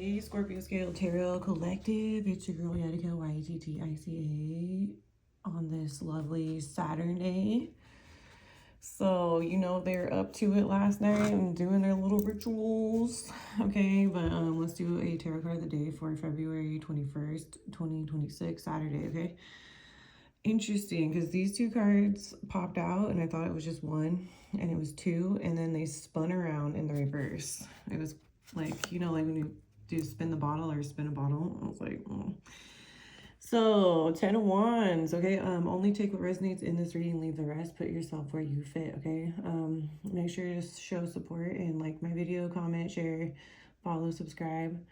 Hey, Scorpio Scale Tarot Collective. It's your girl, Yettica, YTTICA, on this lovely Saturn day. So, you know, they're up to it last night and doing their little rituals. Okay, but let's do a tarot card of the day for February 21st, 2026, Saturday, okay? Interesting, because these two cards popped out and I thought it was just one, and it was two, and then they spun around in the reverse. It was like, you know, like when you do spin the bottle or spin a bottle. I was like, oh. So 10 of Wands, okay? Only take what resonates in this reading, leave the rest, put yourself where you fit, okay? Make sure to show support and like my video, comment, share, follow, subscribe.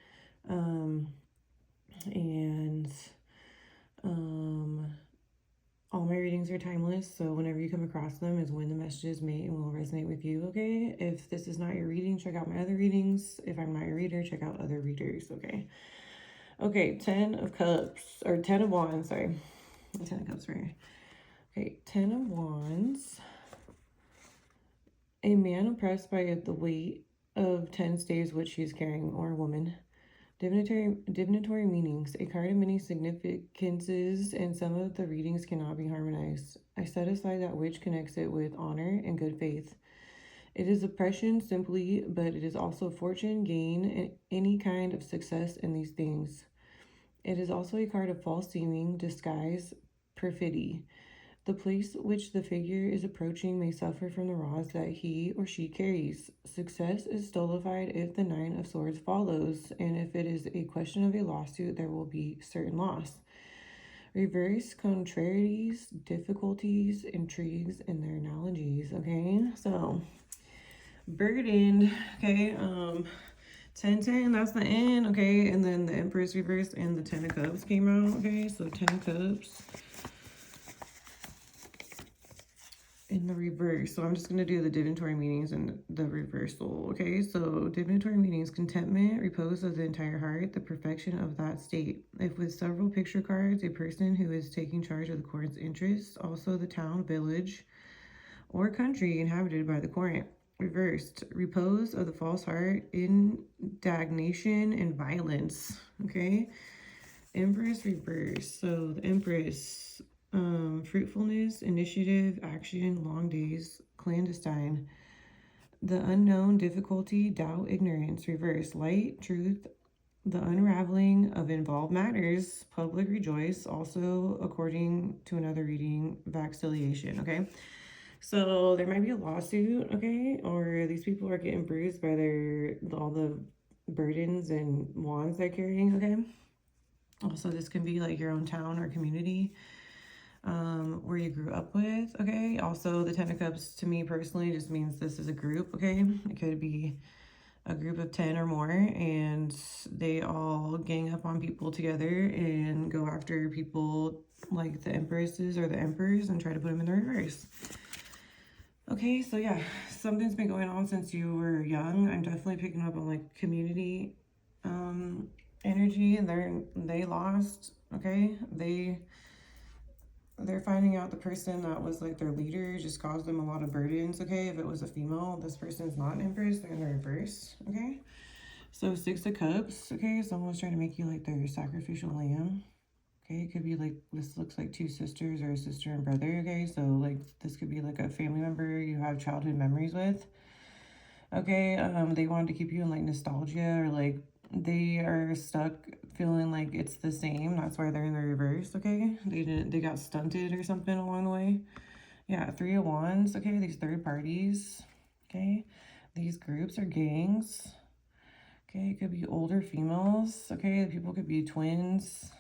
All my readings are timeless, so whenever you come across them is when the messages may and will resonate with you, okay? If this is not your reading, check out my other readings. If I'm not your reader, check out other readers, okay? Okay, 10 of Cups, or 10 of Wands, sorry. 10 of Cups right here. Okay, 10 of Wands. A man oppressed by the weight of 10 staves which he is carrying, or a woman. Divinatory meanings, a card of many significances, and some of the readings cannot be harmonized. I set aside that which connects it with honor and good faith. It is oppression simply, but it is also fortune, gain, and any kind of success in these things. It is also a card of false seeming, disguise, perfidy. The place which the figure is approaching may suffer from the rods that he or she carries. Success is stultified if the 9 of Swords follows, and if it is a question of a lawsuit, there will be certain loss. Reverse contrarieties, difficulties, intrigues, and their analogies, okay? So, burdened, okay? 10-10, that's the end, okay? And then the Empress reversed and the 10 of Cups came out, okay? So 10 of Cups in the reverse. So I'm just going to do the divinatory meanings and the reversal, okay? So divinatory meanings: contentment, repose of the entire heart, the perfection of that state. If with several picture cards, a person who is taking charge of the court's interests, also the town, village, or country inhabited by the court. Reversed, repose of the false heart, indignation and violence, okay? Empress reverse. So the Empress, fruitfulness, initiative, action, long days, clandestine. The unknown, difficulty, doubt, ignorance. Reverse, light, truth, the unraveling of involved matters, public rejoice. Also, according to another reading, vacillation, okay? So there might be a lawsuit, okay? Or these people are getting bruised by all the burdens and wands they're carrying, okay? Also, this can be like your own town or community where you grew up with, okay? Also, the 10 of Cups to me personally just means this is a group, okay? It could be a group of 10 or more, and they all gang up on people together and go after people like the Empresses or the Emperors and try to put them in the reverse. Okay, so yeah, something's been going on since you were young. I'm definitely picking up on like community energy, and they lost, okay? They're finding out the person that was like their leader just caused them a lot of burdens, okay? If it was a female, this person's not an Empress, they're in the reverse, okay? So 6 of Cups, okay? Someone's trying to make you like their sacrificial lamb. Okay, it could be like, this looks like 2 sisters or a sister and brother, okay? So, like, this could be like a family member you have childhood memories with. Okay, they wanted to keep you in like nostalgia, or like they are stuck feeling like it's the same. That's why they're in the reverse, okay? They got stunted or something along the way. Yeah, 3 of Wands, okay? These third parties, okay? These groups or gangs. Okay, it could be older females, okay? The people could be twins,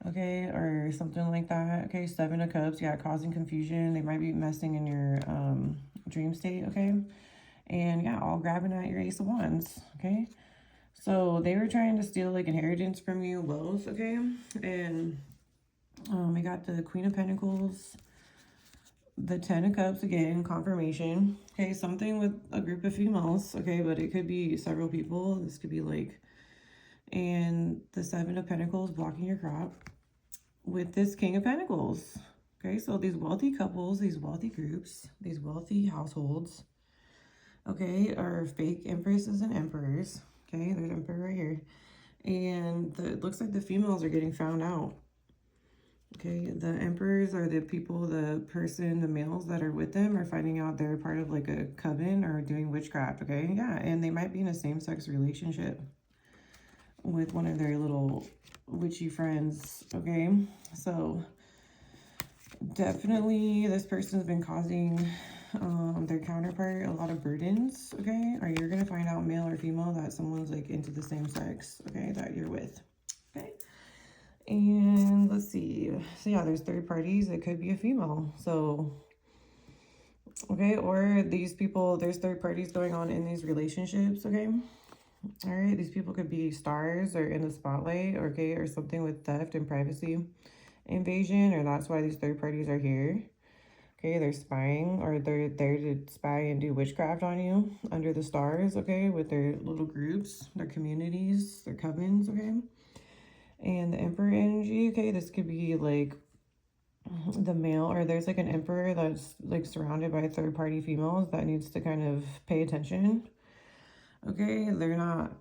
okay, or something like that. Okay, 7 of Cups, yeah, causing confusion. They might be messing in your dream state, okay? And yeah, all grabbing at your Ace of Wands, okay? So they were trying to steal like inheritance from you, wealth, okay? And we got the Queen of Pentacles, the 10 of Cups again, confirmation. Okay, something with a group of females, okay? But it could be several people. This could be like, and the 7 of Pentacles blocking your crop with this King of Pentacles. Okay, so these wealthy couples, these wealthy groups, these wealthy households, okay, are fake Empresses and Emperors. Okay, there's Emperor right here. And it looks like the females are getting found out. Okay, the emperors are the people, the person, the males that are with them are finding out they're part of like a coven or doing witchcraft. Okay, yeah, and they might be in a same-sex relationship with one of their little witchy friends. Okay, so definitely this person's been causing their counterpart a lot of burdens. Okay, or you're gonna find out, male or female, that someone's like into the same sex, okay, that you're with. Okay, and let's see. So yeah, there's third parties. It could be a female. So okay, or these people, there's third parties going on in these relationships. Okay, all right, these people could be stars or in the spotlight, okay, or something with theft and privacy invasion, or that's why these third parties are here. Okay, they're spying, or they're there to spy and do witchcraft on you under the stars, okay, with their little groups, their communities, their covens, okay. And the Emperor energy, okay, this could be like the male, or there's like an emperor that's like surrounded by third-party females that needs to kind of pay attention. Okay, they're not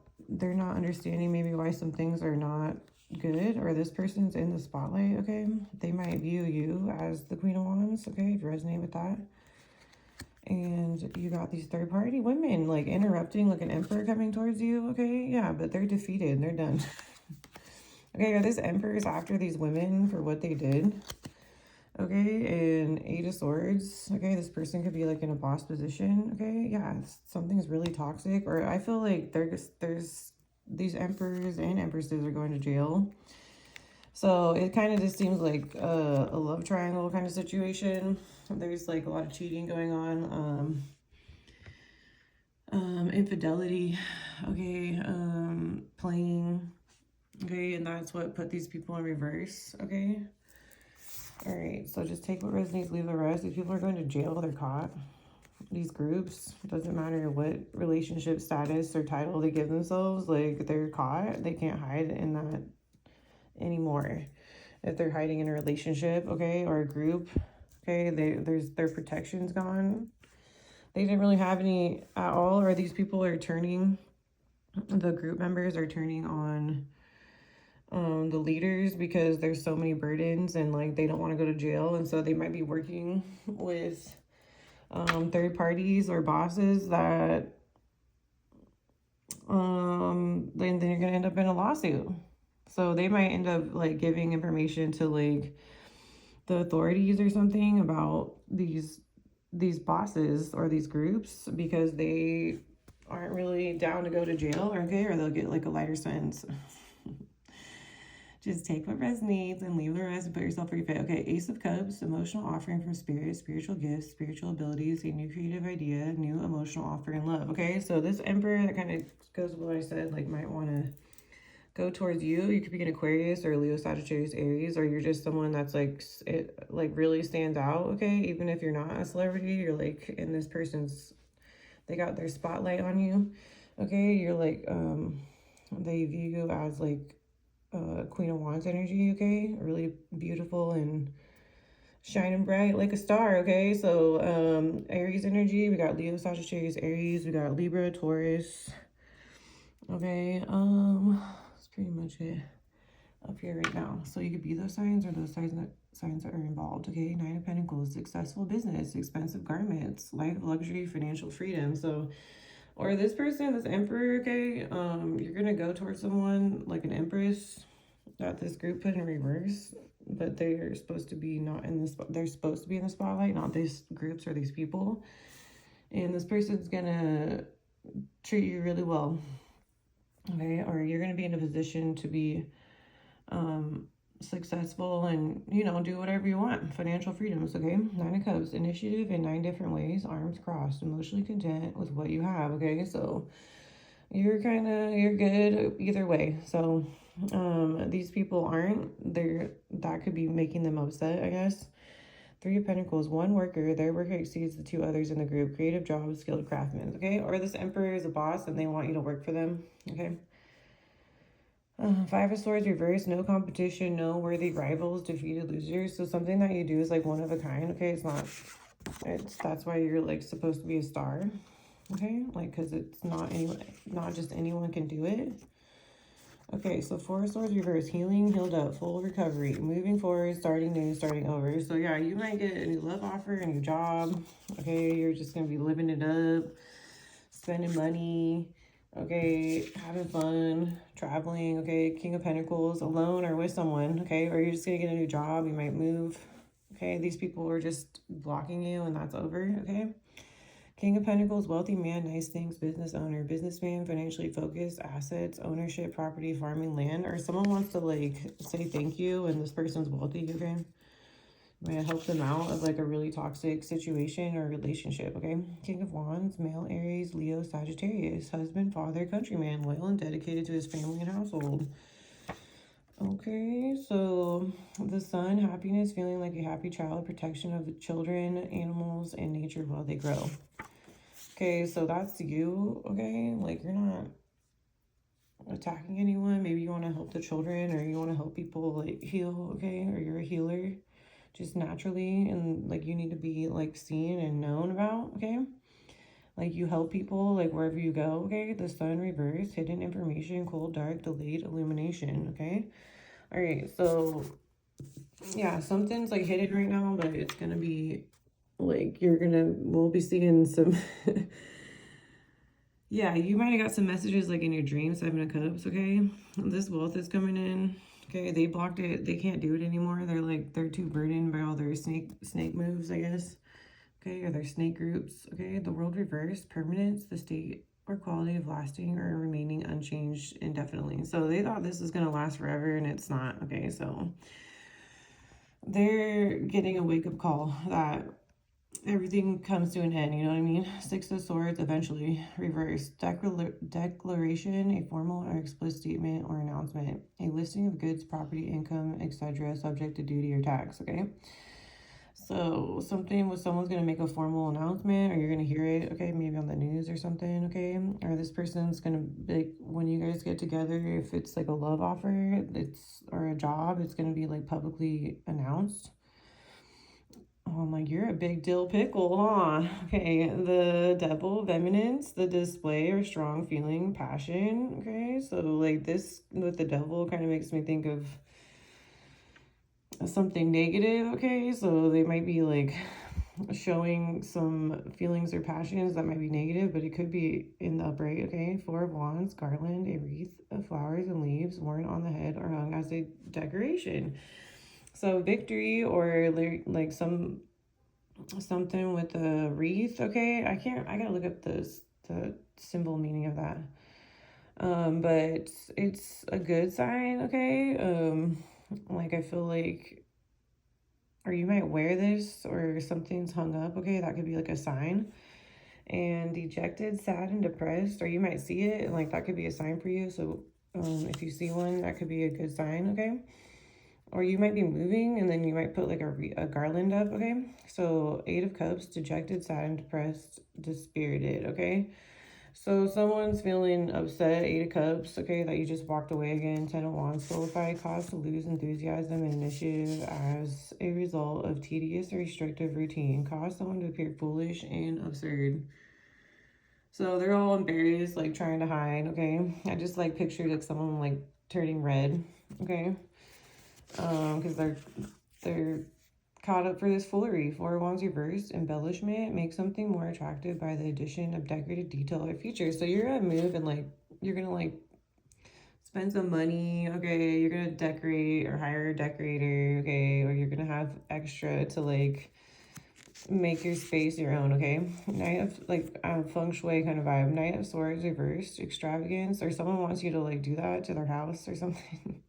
understanding maybe why some things are not good, or this person's in the spotlight. Okay, they might view you as the Queen of Wands. Okay, if you resonate with that. And you got these third-party women like interrupting, like an emperor coming towards you. Okay, yeah, but they're defeated, they're done. Okay, this emperor is after these women for what they did. Okay, and 8 of Swords. Okay, this person could be like in a boss position. Okay, yeah, something's really toxic, or I feel like there's these emperors and empresses are going to jail. So it kind of just seems like a love triangle kind of situation. There's like a lot of cheating going on, infidelity, okay, playing, okay, and that's what put these people in reverse. Okay, all right, so just take what resonates, leave the rest. These people are going to jail, they're caught. These groups, it doesn't matter what relationship status or title they give themselves, like they're caught. They can't hide in that anymore. If they're hiding in a relationship, okay, or a group, okay, their protection's gone. They didn't really have any at all, or these people are turning, the group members are turning on the leaders because there's so many burdens, and like they don't want to go to jail, and so they might be working with third parties or bosses that then you're gonna end up in a lawsuit. So they might end up like giving information to like the authorities or something about these bosses or these groups because they aren't really down to go to jail, okay, or they'll get like a lighter sentence. Just take what resonates and leave the rest and put yourself where you fit. Okay, Ace of Cups, emotional offering from spirit, spiritual gifts, spiritual abilities, a new creative idea, new emotional offer in love. Okay, so this Emperor, that kind of goes with what I said, like might want to go towards you. You could be an Aquarius or Leo, Sagittarius, Aries, or you're just someone that's like, it like really stands out, okay? Even if you're not a celebrity, you're like in this person's, they got their spotlight on you, okay? You're like, they view you as like Queen of Wands energy, okay? Really beautiful and shining bright like a star, okay? So Aries energy, we got Leo, Sagittarius, Aries, we got Libra, Taurus, okay? That's pretty much it up here right now. So you could be those signs or those signs that are involved, okay? 9 of Pentacles, successful business, expensive garments, life, luxury, financial freedom. So, or this person, this Emperor, okay, you're gonna go towards someone like an Empress that this group put in reverse, but they're supposed to be not in this, they're supposed to be in the spotlight, not these groups or these people. And this person's gonna treat you really well, okay? Or you're gonna be in a position to be successful and, you know, do whatever you want. Financial freedoms, okay? 9 of Cups, initiative in 9 different ways, arms crossed, emotionally content with what you have, okay? So you're good either way. So these people aren't, that could be making them upset, I guess. 3 of Pentacles, 1 worker, their work exceeds the 2 others in the group, creative jobs, skilled craftsmen, okay? Or this Emperor is a boss and they want you to work for them, okay? 5 of Swords reverse, no competition, no worthy rivals, defeated losers. So something that you do is like one of a kind, okay? That's why you're like supposed to be a star. okay? Like, because it's not anyone, not just anyone can do it. Okay, so Four of Swords reverse, healing, healed up, full recovery, moving forward, starting new, starting over. So yeah, you might get a new love offer, a new job. Okay, you're just gonna be living it up, spending money, okay, having fun, traveling, okay, King of Pentacles, alone or with someone, okay, or you're just gonna get a new job, you might move, okay, these people are just blocking you and that's over, okay. King of Pentacles, wealthy man, nice things, business owner, businessman, financially focused, assets, ownership, property, farming, land, or someone wants to like say thank you and this person's wealthy, okay? May I help them out of like a really toxic situation or relationship, okay? King of Wands, male, Aries, Leo, Sagittarius, husband, father, countryman, loyal and dedicated to his family and household. Okay, so the Sun, happiness, feeling like a happy child, protection of the children, animals, and nature while they grow. Okay, so that's you, okay? Like, you're not attacking anyone. Maybe you want to help the children or you want to help people, like, heal, okay? Or you're a healer just naturally and, like, you need to be, like, seen and known about, okay? Like, you help people, like, wherever you go, okay? The Sun reverse, hidden information, cold, dark, delayed illumination, okay? All right, so, yeah, something's, like, hidden right now, but it's going to be, like, we'll be seeing some... Yeah, you might have got some messages like in your dreams, Seven of Cups, okay? This wealth is coming in. Okay, they blocked it. They can't do it anymore. They're too burdened by all their snake moves, I guess. Okay, or their snake groups. Okay, the world reversed, permanence, the state or quality of lasting or remaining unchanged indefinitely. So they thought this was going to last forever and it's not. Okay, so they're getting a wake-up call that everything comes to an end, you know what I mean? Six of Swords, eventually, reverse. Declaration, a formal or explicit statement or announcement. A listing of goods, property, income, etc., subject to duty or tax, okay? So someone's going to make a formal announcement or you're going to hear it, okay, maybe on the news or something, okay? Or this person's going to, like, when you guys get together, if it's like a love offer, or a job, it's going to be like publicly announced. Oh, I'm like, you're a big dill pickle, huh? Okay, the Devil of Eminence, the display or strong feeling, passion. Okay, so like this with the Devil kind of makes me think of something negative. Okay, so they might be like showing some feelings or passions that might be negative, but it could be in the upright. Okay, Four of Wands, garland, a wreath of flowers and leaves worn on the head or hung as a decoration. So victory or like something with a wreath, okay? I gotta look up the symbol meaning of that. But it's a good sign, okay? Like I feel like, or you might wear this or something's hung up, okay? That could be like a sign. And dejected, sad, and depressed, or you might see it and like that could be a sign for you. So if you see one, that could be a good sign, okay? Or you might be moving and then you might put like a garland up, okay? So Eight of Cups, dejected, sad, and depressed, dispirited, okay? So someone's feeling upset, Eight of Cups, okay, that you just walked away again. Ten of Wands, solidified, cause to lose enthusiasm and initiative as a result of tedious or restrictive routine. Cause someone to appear foolish and absurd. So they're all embarrassed, like trying to hide, okay? I just like pictured like someone like turning red, okay? Because they're caught up for this foolery. Four of Wands reversed, embellishment, make something more attractive by the addition of decorated detail or features. So you're gonna move and like you're gonna like spend some money, okay? You're gonna decorate or hire a decorator, okay? Or you're gonna have extra to like make your space your own, okay? Knight of like feng shui kind of vibe. Knight of Swords reversed, extravagance, or someone wants you to like do that to their house or something.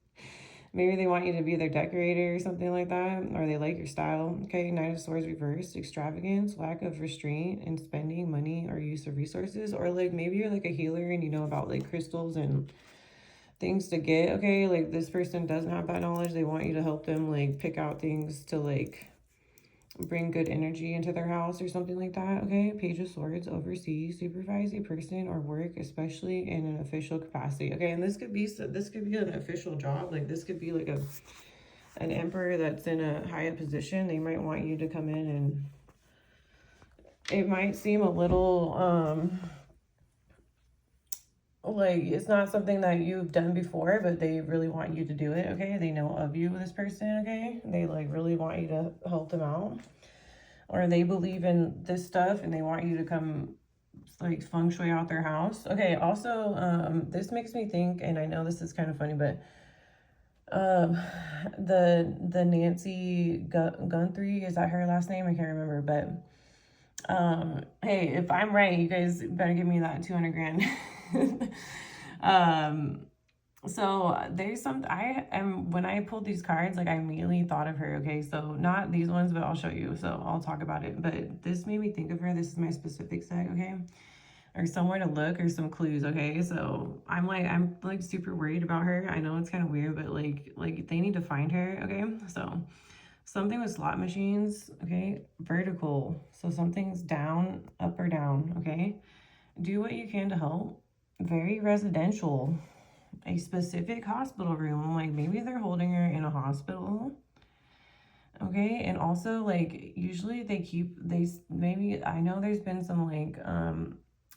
Maybe they want you to be their decorator or something like that, or they like your style. Okay, Knight of Swords reversed, extravagance, lack of restraint in spending money or use of resources, or like maybe you're like a healer and you know about like crystals and things to get, okay? Like this person doesn't have that knowledge. They want you to help them like pick out things to like bring good energy into their house or something like that, okay? Page of Swords, oversee, supervise a person or work, especially in an official capacity, okay? And this could be an official job. Like this could be like an emperor that's in a high position. They might want you to come in and it might seem a little, like it's not something that you've done before, but they really want you to do it, okay? They know of you, this person, okay? They like really want you to help them out. Or they believe in this stuff and they want you to come like feng shui out their house. Okay, also, this makes me think, and I know this is kind of funny, but the Nancy Guthrie, is that her last name? I can't remember, but hey, if I'm right, you guys better give me that 200 grand. So there's some, when I pulled these cards, like I immediately thought of her, okay? So not these ones, but I'll show you. So I'll talk about it. But this made me think of her. This is my specific set, okay? Or somewhere to look or some clues, okay? So I'm like super worried about her. I know it's kind of weird, but like they need to find her, okay? So something with slot machines, okay? Vertical. So something's down, up or down, okay? Do what you can to help. Very residential. A specific hospital room. Like maybe they're holding her in a hospital. Okay, and also like usually maybe I know there's been some like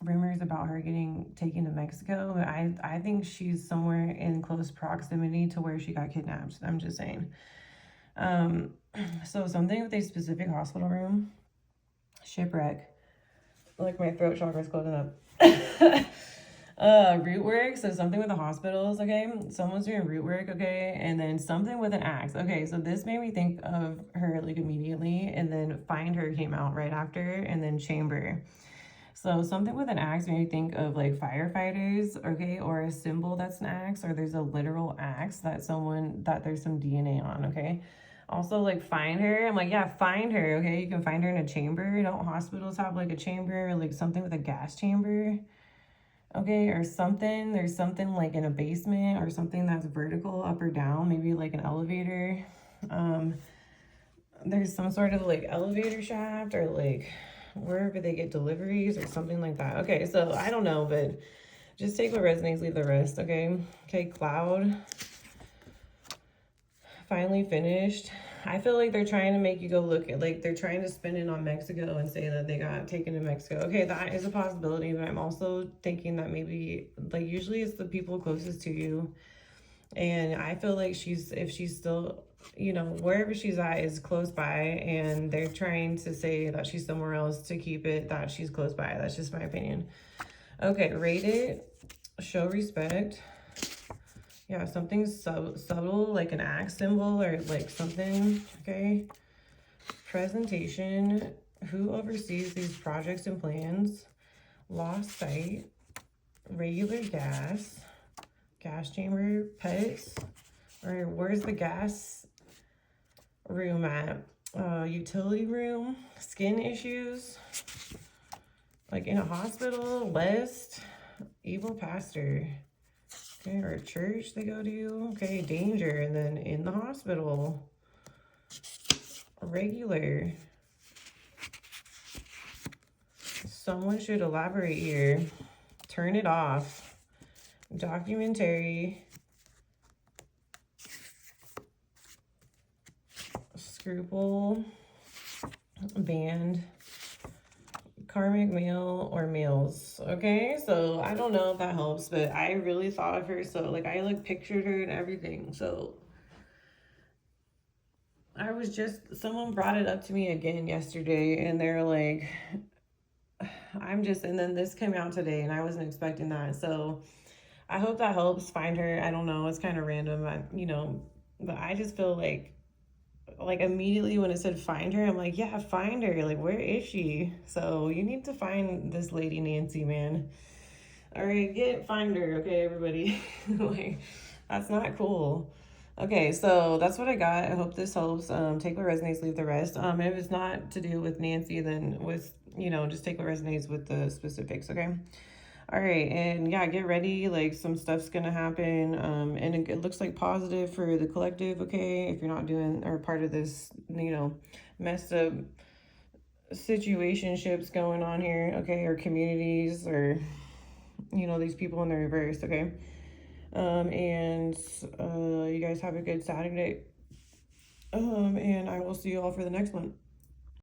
rumors about her getting taken to Mexico, but I think she's somewhere in close proximity to where she got kidnapped. I'm just saying. So something with a specific hospital room. Shipwreck. Like my throat chakra's closing up. Root work, so something with the hospitals, okay? Someone's doing root work, okay? And then something with an axe. Okay, so this made me think of her like immediately, and then find her came out right after, and then chamber. So something with an axe made me think of like firefighters, okay? Or a symbol that's an axe, or there's a literal axe that there's some DNA on, okay? Also, like, find her. I'm like, yeah, find her, okay? You can find her in a chamber. Don't hospitals have like a chamber, or like something with a gas chamber? Okay, or something, there's something like in a basement or something that's vertical up or down, maybe like an elevator. There's some sort of like elevator shaft or like wherever they get deliveries or something like that. Okay, so I don't know, but just take what resonates, leave the rest, okay? Okay, cloud. Finally finished. I feel like they're trying to make you go look at, like, they're trying to spin it on Mexico and say that they got taken to Mexico. Okay, that is a possibility, but I'm also thinking that maybe, like, usually it's the people closest to you. And I feel like if she's still, you know, wherever she's at is close by, and they're trying to say that she's somewhere else to keep it that she's close by. That's just my opinion. Okay, rate it. Show respect. Yeah, something subtle, like an axe symbol or like something, okay? Presentation. Who oversees these projects and plans? Lost site. Regular gas. Gas chamber. Pets. Or where's the gas room at? Utility room. Skin issues. Like in a hospital. West. Evil pastor. Okay, or a church they go to. Okay, danger, and then in the hospital. Regular. Someone should elaborate here. Turn it off. Documentary. Scruple. Band. Karmic male or males. Okay, so I don't know if that helps, but I really thought of her. So like I like pictured her and everything. So someone brought it up to me again yesterday, and they're like, and then this came out today, and I wasn't expecting that. So I hope that helps find her. I don't know, it's kind of random, you know, but I just feel like immediately when it said find her, I'm like, yeah, find her. Like, where is she? So you need to find this lady Nancy, man. All right, find her, okay, everybody. Like, that's not cool. Okay, so that's what I got. I hope this helps. Take what resonates, leave the rest. If it's not to do with Nancy, then just take what resonates with the specifics, okay? All right, and yeah, get ready. Like, some stuff's gonna happen, and it looks like positive for the collective, okay? If you're not doing or part of this, messed up situationships going on here, okay? Or communities, or these people in the reverse, okay? And you guys have a good Saturday. And I will see you all for the next one.